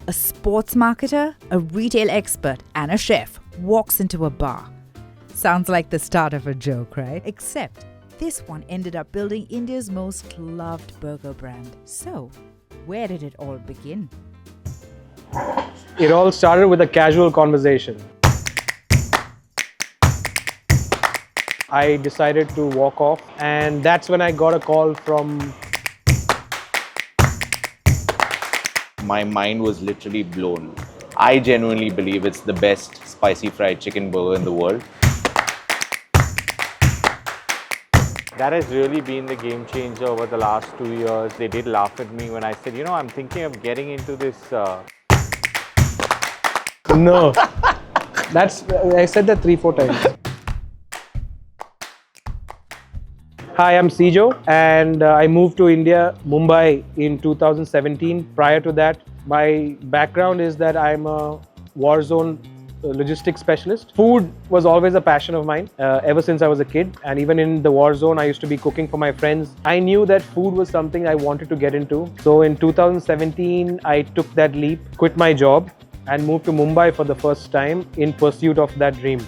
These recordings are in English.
A sports marketer, a retail expert, and a chef walks into a bar. Sounds like the start of a joke, right? Except this one ended up building India's most loved burger brand. So, where did it all begin? It all started with a casual conversation. I decided to walk off, and that's when I got a call from... My mind was literally blown. I genuinely believe it's the best spicy fried chicken burger in the world. That has really been the game changer over the last 2 years. They did laugh at me when I said, I'm thinking of getting into this. No. I said that 3-4 times. Hi, I'm Sijo, and I moved to India, Mumbai in 2017. Prior to that, my background is that I'm a war zone logistics specialist. Food was always a passion of mine ever since I was a kid, and even in the war zone, I used to be cooking for my friends. I knew that food was something I wanted to get into. So in 2017, I took that leap, quit my job, and moved to Mumbai for the first time in pursuit of that dream.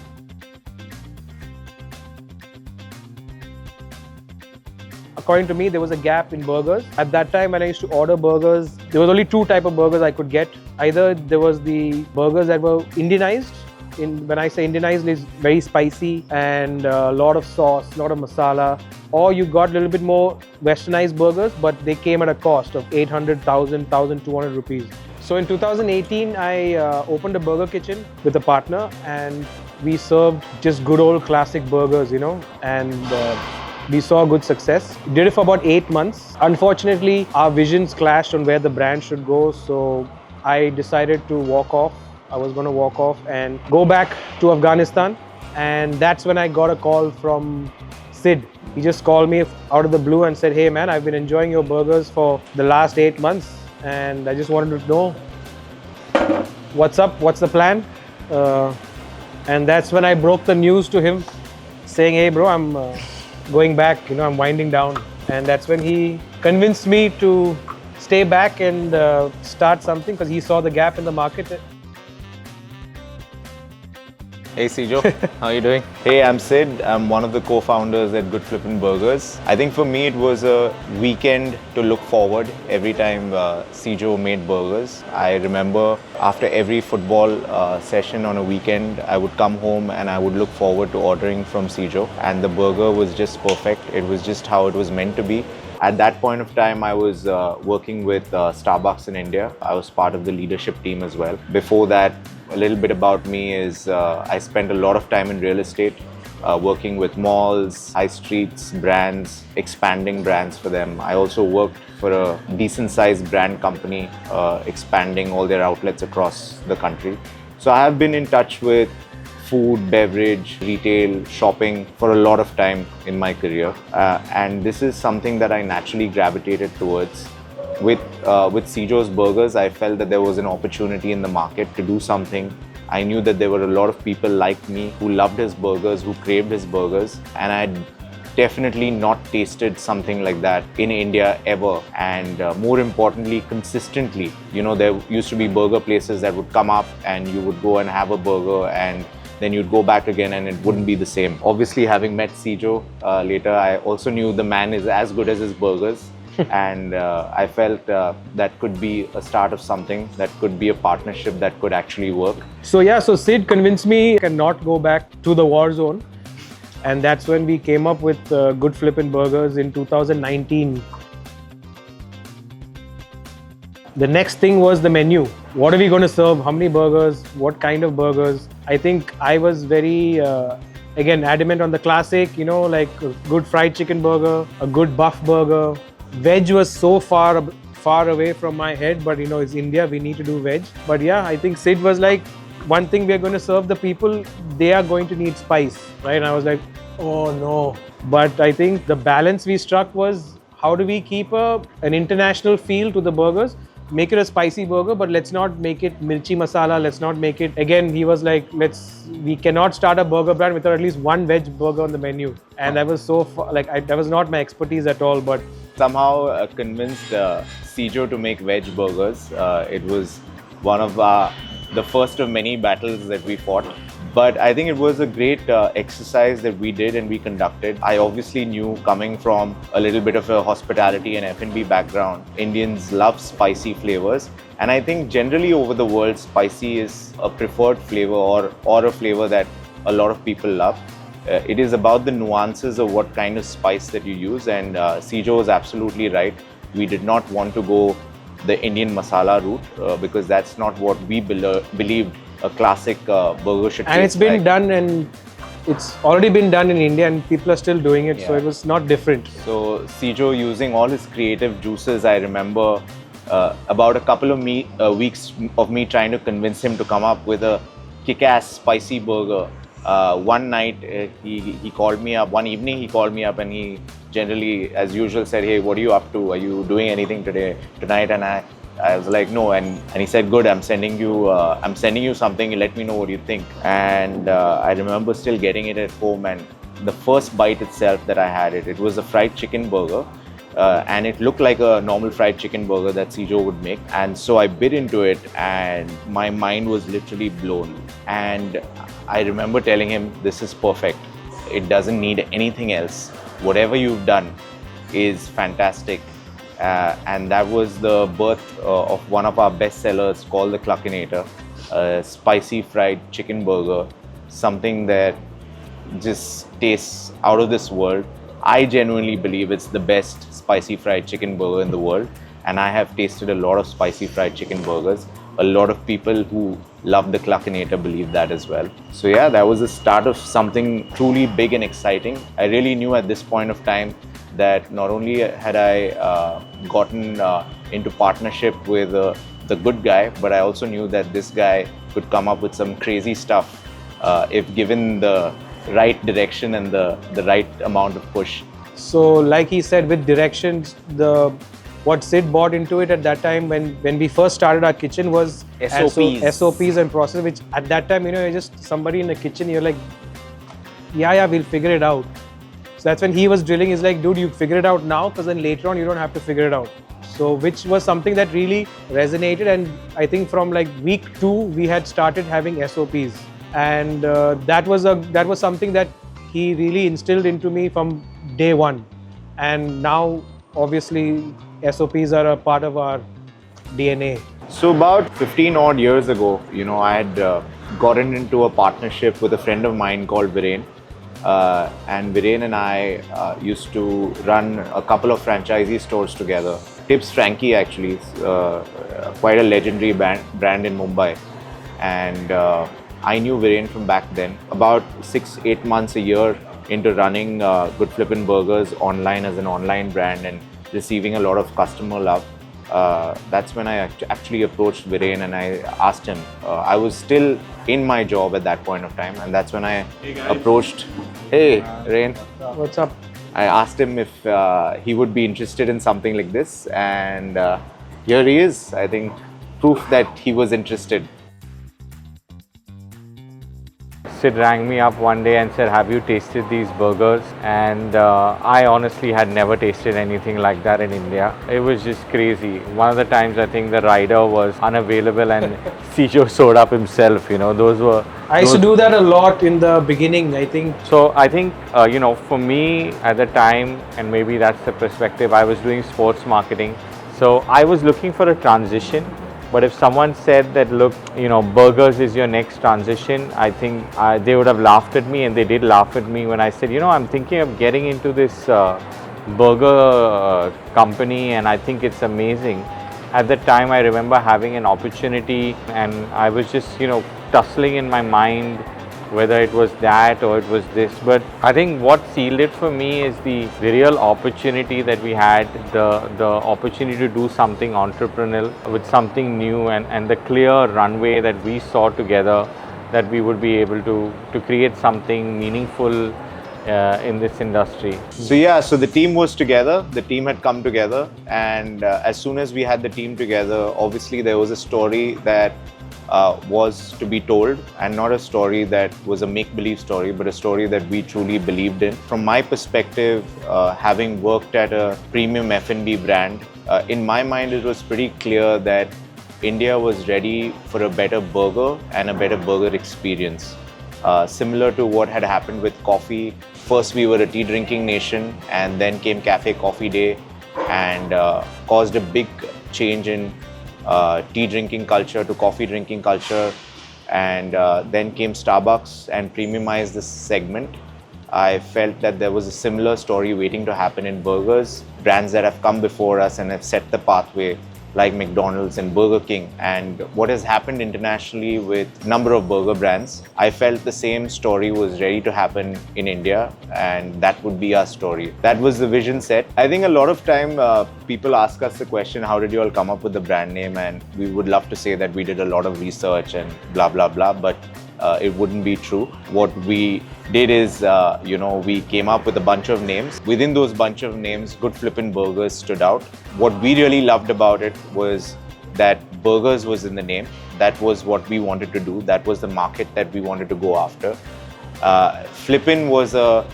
According to me, there was a gap in burgers. At that time, when I used to order burgers, there was only 2 types of burgers I could get. Either there was the burgers that were Indianized. When I say Indianized, it's very spicy and a lot of sauce, a lot of masala. Or you got a little bit more westernized burgers, but they came at a cost of 800, 1,000, 1,200 rupees. So in 2018, I opened a burger kitchen with a partner, and we served just good old classic burgers, and we saw good success. Did it for about 8 months. Unfortunately, our visions clashed on where the brand should go, so I decided to walk off. I was going to walk off and go back to Afghanistan, and that's when I got a call from Sid. He just called me out of the blue and said, "Hey man, I've been enjoying your burgers for the last 8 months, and I just wanted to know what's up, what's the plan?" And that's when I broke the news to him, saying, "Hey bro, I'm going back, I'm winding down." And that's when he convinced me to stay back and start something, because he saw the gap in the market. Hey Sijo, how are you doing? Hey, I'm Sid. I'm one of the co-founders at Good Flippin Burgers. I think for me it was a weekend to look forward every time Sijo made burgers. I remember after every football session on a weekend, I would come home and I would look forward to ordering from Sijo. And the burger was just perfect. It was just how it was meant to be. At that point of time, I was working with Starbucks in India. I was part of the leadership team as well. Before that, a little bit about me is I spent a lot of time in real estate, working with malls, high streets, brands, expanding brands for them. I also worked for a decent sized brand company, expanding all their outlets across the country. So I have been in touch with food, beverage, retail, shopping for a lot of time in my career. And this is something that I naturally gravitated towards. With Sijo's Burgers, I felt that there was an opportunity in the market to do something. I knew that there were a lot of people like me who loved his burgers, who craved his burgers, and I'd definitely not tasted something like that in India ever. And more importantly, consistently. There used to be burger places that would come up and you would go and have a burger, and then you'd go back again and it wouldn't be the same. Obviously, having met Sijo later, I also knew the man is as good as his burgers. And I felt that could be a start of something, that could be a partnership that could actually work. So Sid convinced me I cannot go back to the war zone. And that's when we came up with Good Flippin Burgers in 2019. The next thing was the menu. What are we going to serve? How many burgers? What kind of burgers? I think I was very, again, adamant on the classic, like a good fried chicken burger, a good buff burger. Veg was so far away from my head, but it's India, we need to do veg. But yeah, I think Sid was like, one thing we're going to serve the people, they are going to need spice, right? And I was like, oh no. But I think the balance we struck was, how do we keep an international feel to the burgers? Make it a spicy burger, but let's not make it mirchi masala. Let's not make it, again, he was like, we cannot start a burger brand without at least one veg burger on the menu. And that was so far, that was not my expertise at all, but somehow convinced Sijo to make veg burgers. It was one of the first of many battles that we fought. But I think it was a great exercise that we did and we conducted. I obviously knew, coming from a little bit of a hospitality and F&B background, Indians love spicy flavors. And I think generally over the world, spicy is a preferred flavor or a flavor that a lot of people love. It is about the nuances of what kind of spice that you use, and Sijo is absolutely right. We did not want to go the Indian masala route because that's not what we believed a classic burger should taste And it's been like. done, and it's already been done in India, and people are still doing it. So Yeah. it was not different. So Sijo, using all his creative juices, I remember about a couple of weeks of me trying to convince him to come up with a kick-ass spicy burger. One night he called me up. One evening he called me up, and he generally, as usual, said, "Hey, what are you up to? Are you doing anything tonight?" And I was like, "No," and he said, "Good, I'm sending you something. Let me know what you think." And I remember still getting it at home, and the first bite itself that I had it was a fried chicken burger. And it looked like a normal fried chicken burger that Sijo would make. And so I bit into it, and my mind was literally blown. And I remember telling him, "This is perfect. It doesn't need anything else. Whatever you've done is fantastic." And that was the birth of one of our best sellers called the Cluckinator, a spicy fried chicken burger, something that just tastes out of this world. I genuinely believe it's the best spicy fried chicken burger in the world, and I have tasted a lot of spicy fried chicken burgers. A lot of people who love the Cluckinator believe that as well. So yeah, that was the start of something truly big and exciting. I really knew at this point of time that not only had I gotten into partnership with the good guy, but I also knew that this guy could come up with some crazy stuff if given the right direction and the right amount of push. So, like he said, with directions, what Sid bought into it at that time when we first started our kitchen was SOPs and process, which at that time, you're just somebody in the kitchen, you're like, yeah, we'll figure it out. So that's when he was drilling. He's like, dude, you figure it out now, because then later on you don't have to figure it out. So which was something that really resonated, and I think from like week 2 we had started having SOPs, and that was something that he really instilled into me from day one. And now obviously SOPs are a part of our DNA. So about 15 odd years ago, I had gotten into a partnership with a friend of mine called Viren. And Viren and I used to run a couple of franchisee stores together. Tips Frankie actually is quite a legendary brand in Mumbai. And I knew Viren from back then. About 6-8 months a year into running Good Flippin Burgers online as an online brand and receiving a lot of customer love. That's when I actually approached Viren and I asked him. I was still in my job at that point of time, and that's when I approached. Hey, Rain. What's up? I asked him if he would be interested in something like this, and here he is. I think proof that he was interested. Sid rang me up one day and said, "Have you tasted these burgers?" And I honestly had never tasted anything like that in India. It was just crazy. One of the times I think the rider was unavailable and Sijo showed up himself. I used to do that a lot in the beginning, I think. So I think, for me at the time, and maybe that's the perspective, I was doing sports marketing. So I was looking for a transition. But if someone said that, look, burgers is your next transition, I think they would have laughed at me, and they did laugh at me when I said, I'm thinking of getting into this burger company, and I think it's amazing. At the time, I remember having an opportunity, and I was just, tussling in my mind whether it was that or it was this. But I think what sealed it for me is the real opportunity that we had, the opportunity to do something entrepreneurial with something new, and the clear runway that we saw together, that we would be able to create something meaningful in this industry. So the team was together, the team had come together, and as soon as we had the team together, obviously there was a story that was to be told, and not a story that was a make-believe story, but a story that we truly believed in. From my perspective, having worked at a premium F&B brand, in my mind it was pretty clear that India was ready for a better burger and a better burger experience. Similar to what had happened with coffee. First we were a tea drinking nation, and then came Cafe Coffee Day and caused a big change in tea drinking culture to coffee drinking culture, and then came Starbucks and premiumized this segment. I felt that there was a similar story waiting to happen in burgers. Brands that have come before us and have set the pathway, like McDonald's and Burger King, and what has happened internationally with a number of burger brands. I felt the same story was ready to happen in India, and that would be our story. That was the vision set. I think a lot of time people ask us the question, how did you all come up with the brand name? And we would love to say that we did a lot of research and blah, blah, blah, but it wouldn't be true. What we did is, we came up with a bunch of names. Within those bunch of names, Good Flippin Burgers stood out. What we really loved about it was that burgers was in the name. That was what we wanted to do. That was the market that we wanted to go after. Flippin was a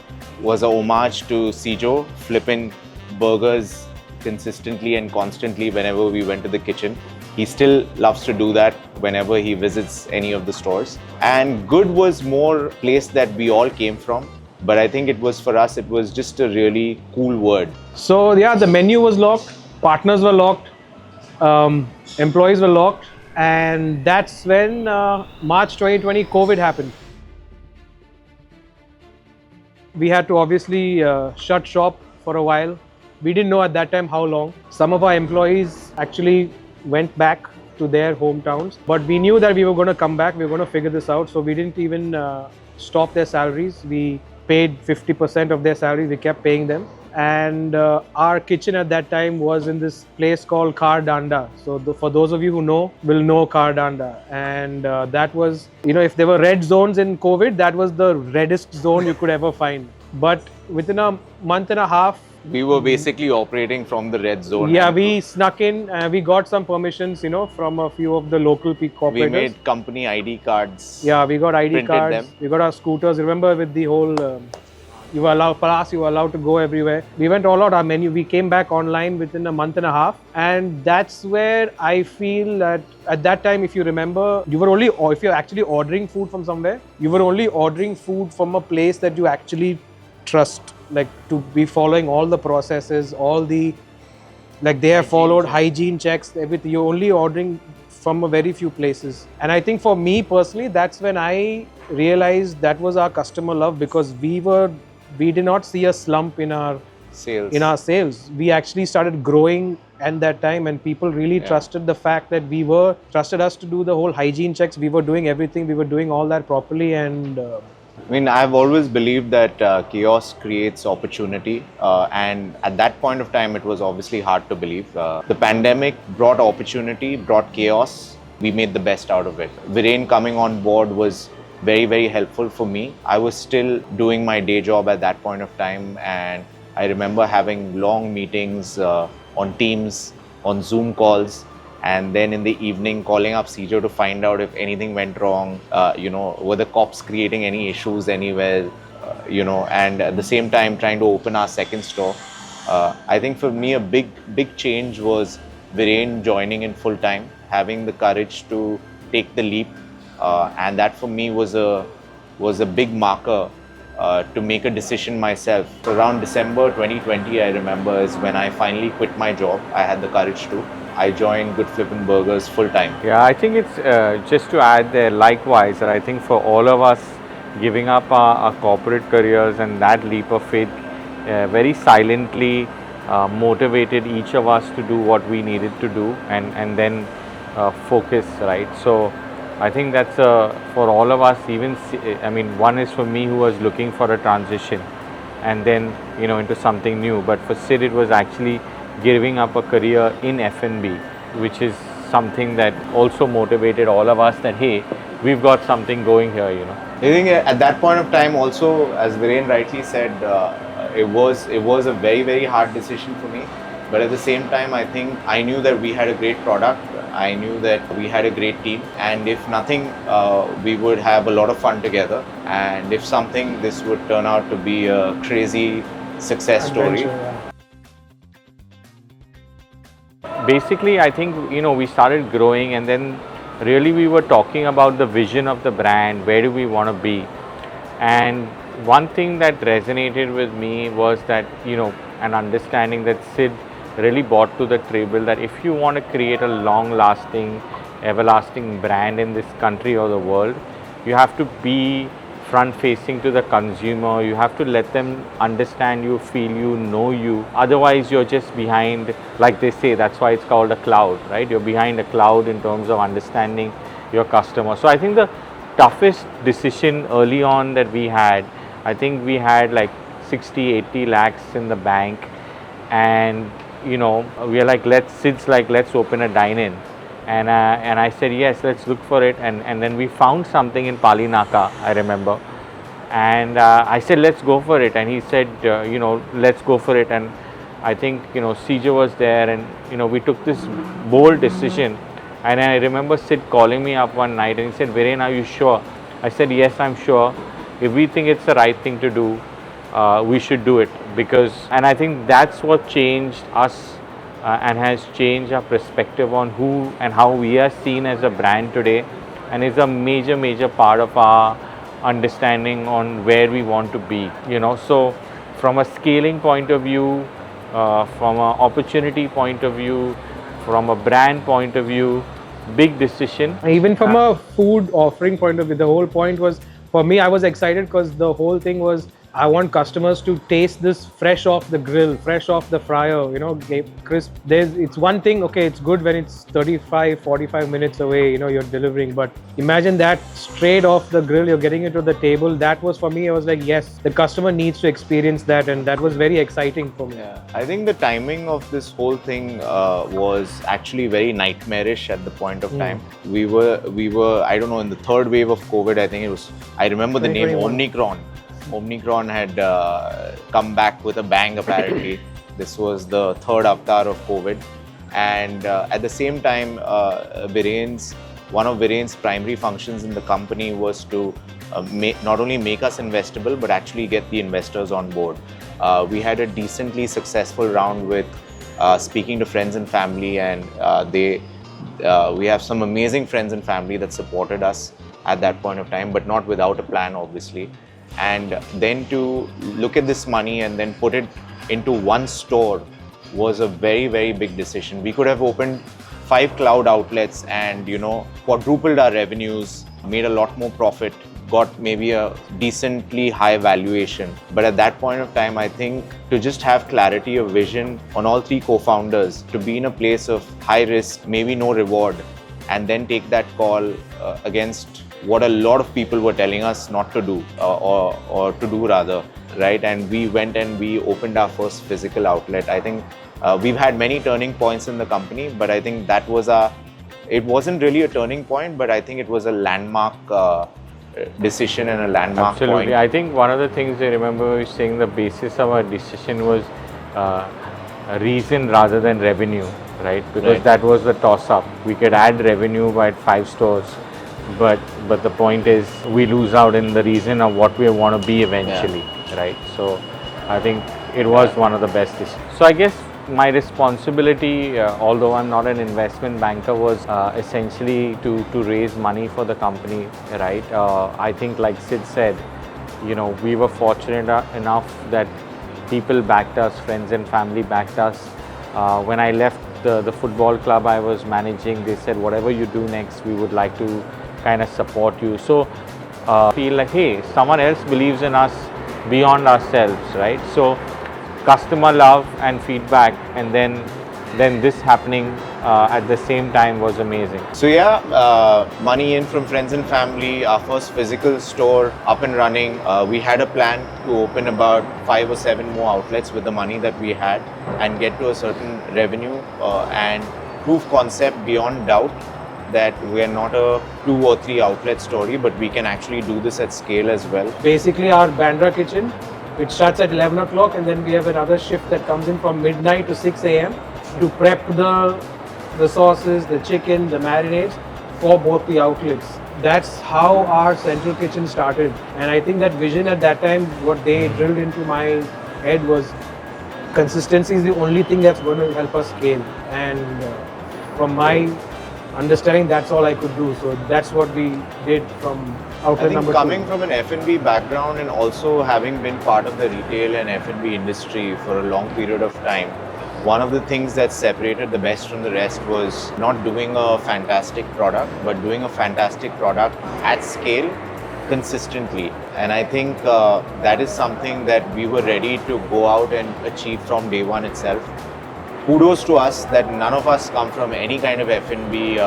homage to Sijo. Flippin burgers consistently and constantly whenever we went to the kitchen. He still loves to do that whenever he visits any of the stores. And Good was more place that we all came from. But I think it was, for us, it was just a really cool word. So yeah, the menu was locked, partners were locked, employees were locked, and that's when March 2020 COVID happened. We had to obviously shut shop for a while. We didn't know at that time how long. Some of our employees actually went back to their hometowns, but we knew that we were going to come back, we were going to figure this out, so we didn't even stop their salaries. We paid 50% of their salaries, we kept paying them. And our kitchen at that time was in this place called Khar Danda. So for those of you who know, will know Khar Danda. And that was, if there were red zones in COVID, that was the reddest zone you could ever find. But within a month and a half, we were basically operating from the red zone. Yeah, we snuck in. We got some permissions, from a few of the local corporators. We made company ID cards. Yeah, we got ID cards. Them. We got our scooters. Remember with the whole, you were allowed to go everywhere. We went all out. Our menu, we came back online within a month and a half. And that's where I feel that at that time, if you remember, if you're actually ordering food from somewhere, you were only ordering food from a place that you actually trust, like to be following all the processes, they have followed hygiene checks, everything. You're only ordering from a very few places. And I think for me personally, that's when I realized that was our customer love, because we did not see a slump in our sales. We actually started growing at that time, and people really trusted the fact that trusted us to do the whole hygiene checks. We were doing everything, we were doing all that properly. And I've always believed that chaos creates opportunity, and at that point of time, it was obviously hard to believe. The pandemic brought opportunity, brought chaos. We made the best out of it. Viren coming on board was very, very helpful for me. I was still doing my day job at that point of time, and I remember having long meetings on Teams, on Zoom calls, and then in the evening calling up Sijo to find out if anything went wrong, were the cops creating any issues anywhere, and at the same time trying to open our second store. I think for me a big change was Viren joining in full time, having the courage to take the leap, and that for me was a big marker to make a decision myself. Around December 2020, I remember, is when I finally quit my job. I had the courage to. I joined Good Flippin Burgers full time. Yeah, I think it's just to add there, likewise, that I think for all of us giving up our corporate careers and that leap of faith very silently motivated each of us to do what we needed to do and then focus, right? So I think that's for all of us, one is for me who was looking for a transition and then, into something new. But for Sid, it was actually giving up a career in F&B, which is something that also motivated all of us that, hey, we've got something going here, I think at that point of time also, as Viren rightly said, it was a very, very hard decision for me. But at the same time, I think I knew that we had a great product. I knew that we had a great team. And if nothing, we would have a lot of fun together. And if something, this would turn out to be a crazy success story. basically, I think, we started growing, and then really we were talking about the vision of the brand, where do we want to be. And one thing that resonated with me was that, an understanding that Sid really brought to the table, that if you want to create a long lasting, everlasting brand in this country or the world, you have to be front facing to the consumer. You have to let them understand you, feel you, know you. Otherwise, you're just behind, like they say, that's why it's called a cloud, right? You're behind a cloud in terms of understanding your customer. So I think the toughest decision early on that we had, I think we had like 60-80 lakhs in the bank, and we are like, let's open a dine-in. And I said, yes, let's look for it. And then we found something in Palinaka, I remember. And I said, let's go for it. And he said, let's go for it. And I think, CJ was there, and, we took this bold decision. And I remember Sid calling me up one night and he said, Viren, are you sure? I said, yes, I'm sure. If we think it's the right thing to do, we should do it. And I think that's what changed us. And has changed our perspective on who and how we are seen as a brand today, and is a major part of our understanding on where we want to be. So from a scaling point of view, from an opportunity point of view, from a brand point of view, big decision. Even from a food offering point of view, the whole point was, for me, I was excited because the whole thing was, I want customers to taste this fresh off the grill, fresh off the fryer, crisp. It's one thing, okay, it's good when it's 35, 45 minutes away, you're delivering. But imagine that straight off the grill, you're getting it to the table. That was, for me, I was like, yes, the customer needs to experience that. And that was very exciting for me. Yeah, I think the timing of this whole thing was actually very nightmarish at the point of time. We were, I don't know, in the third wave of COVID, I remember the name Omicron. Omicron had come back with a bang, apparently. This was the third avatar of COVID. And at the same time, one of Viren's primary functions in the company was to not only make us investable, but actually get the investors on board. We had a decently successful round with speaking to friends and family, and we have some amazing friends and family that supported us at that point of time, but not without a plan, obviously. And then to look at this money and then put it into one store was a very big decision. We could have opened 5 cloud outlets and quadrupled our revenues, made a lot more profit, got maybe a decently high valuation. But at that point of time, I think to just have clarity of vision on all 3 co-founders, to be in a place of high risk, maybe no reward, and then take that call against what a lot of people were telling us not to do, or to do rather, right? And we went and we opened our first physical outlet. I think we've had many turning points in the company, but I think that was it wasn't really a turning point, but I think it was a landmark decision and a landmark Absolutely. point. I think one of the things I remember you saying, the basis of our decision was a reason rather than revenue, right? Because that was the toss-up. We could add revenue by 5 stores, but the point is we lose out in the reason of what we want to be eventually, right? So I think it was one of the best decisions. So I guess my responsibility, although I'm not an investment banker, was essentially to raise money for the company, right? I think, like Sid said, we were fortunate enough that people backed us, friends and family backed us. When I left the football club I was managing, they said, whatever you do next, we would like to kind of support you. So feel like, hey, someone else believes in us beyond ourselves, right? So customer love and feedback, and then this happening at the same time was amazing. So money in from friends and family, our first physical store up and running. We had a plan to open about 5 or 7 more outlets with the money that we had and get to a certain revenue and prove concept beyond doubt that we are not a 2 or 3 outlet story, but we can actually do this at scale as well. Basically, our Bandra kitchen, it starts at 11 o'clock, and then we have another shift that comes in from midnight to 6 a.m. to prep the sauces, the chicken, the marinades for both the outlets. That's how our central kitchen started. And I think that vision at that time, what they drilled into my head was, consistency is the only thing that's going to help us scale. And from my understanding, that's all I could do. So that's what we did from I outlet think number coming 2. from an F&B background and also having been part of the retail and F&B industry for a long period of time, one of the things that separated the best from the rest was not doing a fantastic product, but doing a fantastic product at scale consistently. And I think that is something that we were ready to go out and achieve from day one itself. Kudos to us that none of us come from any kind of F&B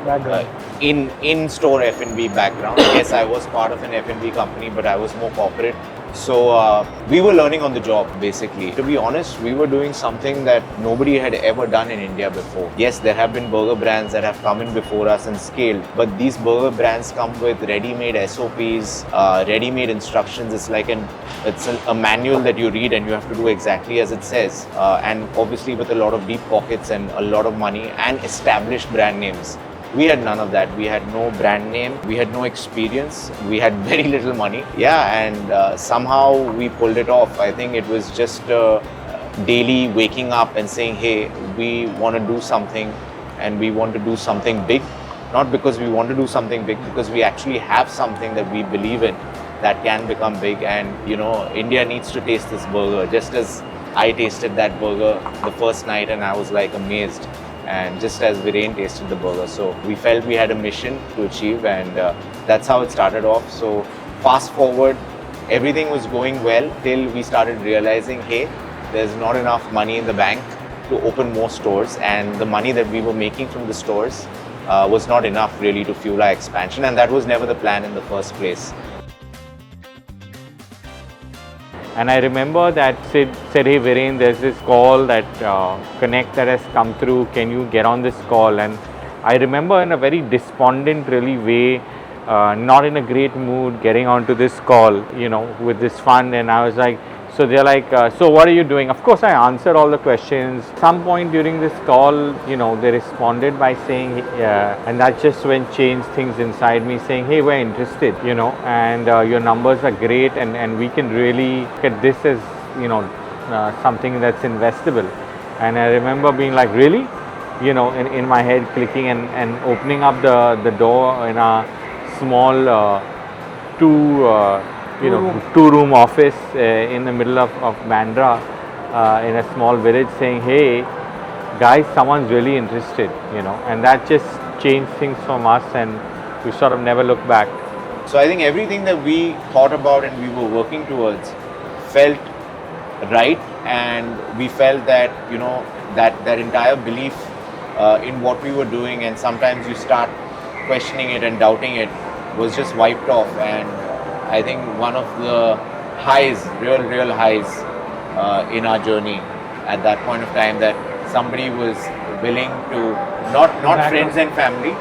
Background. in-store F&B background. Yes, I was part of an F&B company, but I was more corporate. So we were learning on the job, basically. To be honest, we were doing something that nobody had ever done in India before. Yes, there have been burger brands that have come in before us and scaled, but these burger brands come with ready-made SOPs, ready-made instructions. It's like a manual that you read and you have to do exactly as it says. And obviously with a lot of deep pockets and a lot of money and established brand names. We had none of that. We had no brand name. We had no experience. We had very little money. Yeah, and somehow we pulled it off. I think it was just daily waking up and saying, hey, we want to do something and we want to do something big. Not because we want to do something big, because we actually have something that we believe in that can become big. And, you know, India needs to taste this burger. Just as I tasted that burger the first night and I was like amazed. And just as Viren tasted the burger. So we felt we had a mission to achieve, and that's how it started off. So fast forward, everything was going well till we started realizing, hey, there's not enough money in the bank to open more stores, and the money that we were making from the stores was not enough really to fuel our expansion, and that was never the plan in the first place. And I remember that Sid said, hey Viren, there's this call that Connect that has come through, can you get on this call? And I remember in a very despondent really way, not in a great mood, getting onto this call, you know, with this fund. And I was like, so they're like, so what are you doing? Of course I answered all the questions. Some point during this call, you know, they responded by saying, and that just when changed things inside me, saying, hey, we're interested, you know, and your numbers are great, and we can really look at this as, you know, something that's investable. And I remember being like, really? You know, in my head clicking and opening up the door in a small two-room office in the middle of Bandra in a small village, saying, hey guys, someone's really interested, you know, and that just changed things from us, and we sort of never looked back. So I think everything that we thought about and we were working towards felt right, and we felt that, you know, that entire belief in what we were doing, and sometimes you start questioning it and doubting it, was just wiped off. And I think one of the highs, real highs in our journey at that point of time, that somebody was willing to, not friends and family,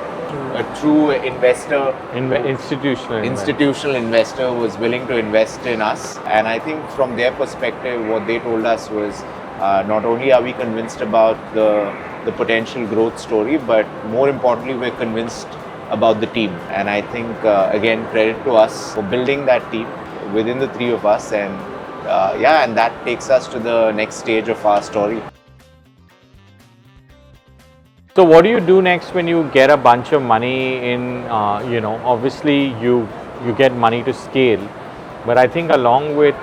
a true investor, institutional investor was willing to invest in us. And I think from their perspective, what they told us was, not only are we convinced about the potential growth story, but more importantly, we're convinced about the team. And I think, again, credit to us for building that team within the three of us. And and that takes us to the next stage of our story. So what do you do next when you get a bunch of money in, you know, obviously you get money to scale, but I think along with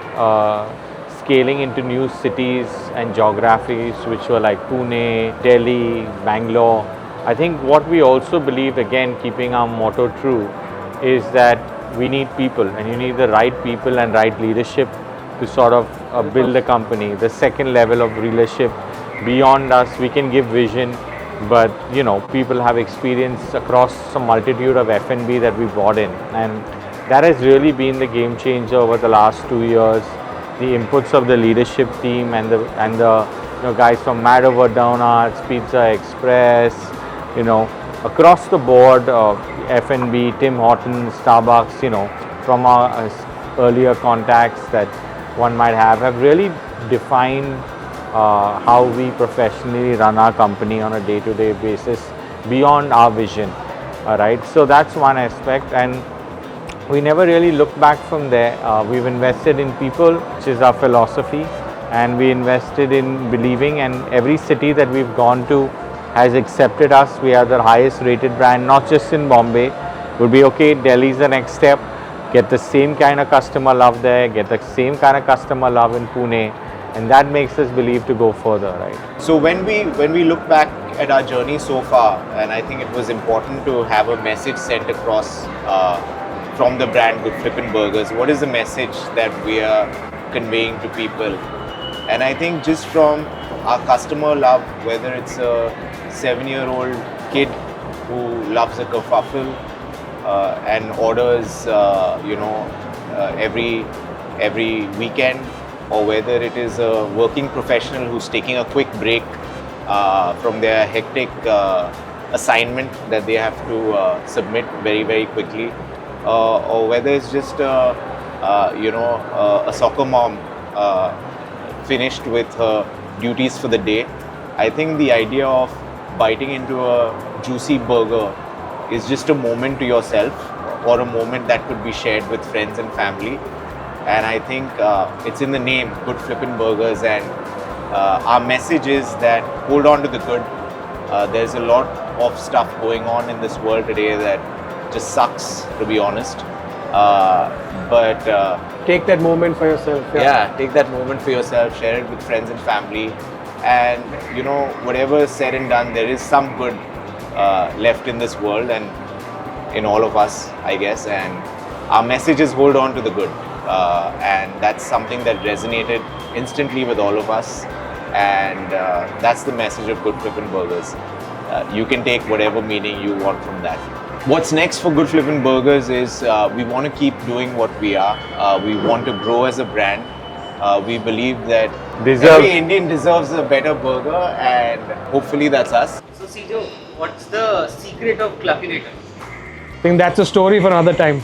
scaling into new cities and geographies, which were like Pune, Delhi, Bangalore, I think what we also believe, again, keeping our motto true, is that we need people, and you need the right people and right leadership to sort of build a company. The second level of leadership beyond us, we can give vision, but you know, people have experience across some multitude of F&B that we brought in, and that has really been the game changer over the last 2 years. The inputs of the leadership team and the you know, guys from Madova Donuts, Pizza Express, you know, across the board, F&B, Tim Hortons, Starbucks, you know, from our earlier contacts that one might have really defined how we professionally run our company on a day-to-day basis beyond our vision. All right, so that's one aspect, and we never really looked back from there. We've invested in people, which is our philosophy, and we invested in believing, and every city that we've gone to has accepted us. We are the highest rated brand, not just in Bombay. Would be okay, Delhi's the next step. Get the same kind of customer love there, get the same kind of customer love in Pune, and that makes us believe to go further, right? So when we look back at our journey so far, and I think it was important to have a message sent across from the brand Good Flippin Burgers. What is the message that we are conveying to people? And I think just from our customer love, whether it's a 7-year-old kid who loves a kerfuffle and orders, every weekend, or whether it is a working professional who's taking a quick break from their hectic assignment that they have to submit very, very quickly, or whether it's just a soccer mom finished with her duties for the day. I think the idea of biting into a juicy burger is just a moment to yourself, or a moment that could be shared with friends and family. And I think it's in the name, Good Flippin Burgers, and our message is that hold on to the good. There's a lot of stuff going on in this world today that just sucks, to be honest. But Take that moment for yourself. yeah, take that moment for yourself, share it with friends and family, and whatever is said and done, there is some good left in this world and in all of us, I guess. And our message is hold on to the good, and that's something that resonated instantly with all of us. And that's the message of Good Flippin Burgers. You can take whatever meaning you want from that. What's next for Good Flippin Burgers is we want to keep doing what we are. We want to grow as a brand. We believe that every Indian deserves a better burger, and hopefully that's us. So, Sijo, what's the secret of Cluffinator? I think that's a story for another time.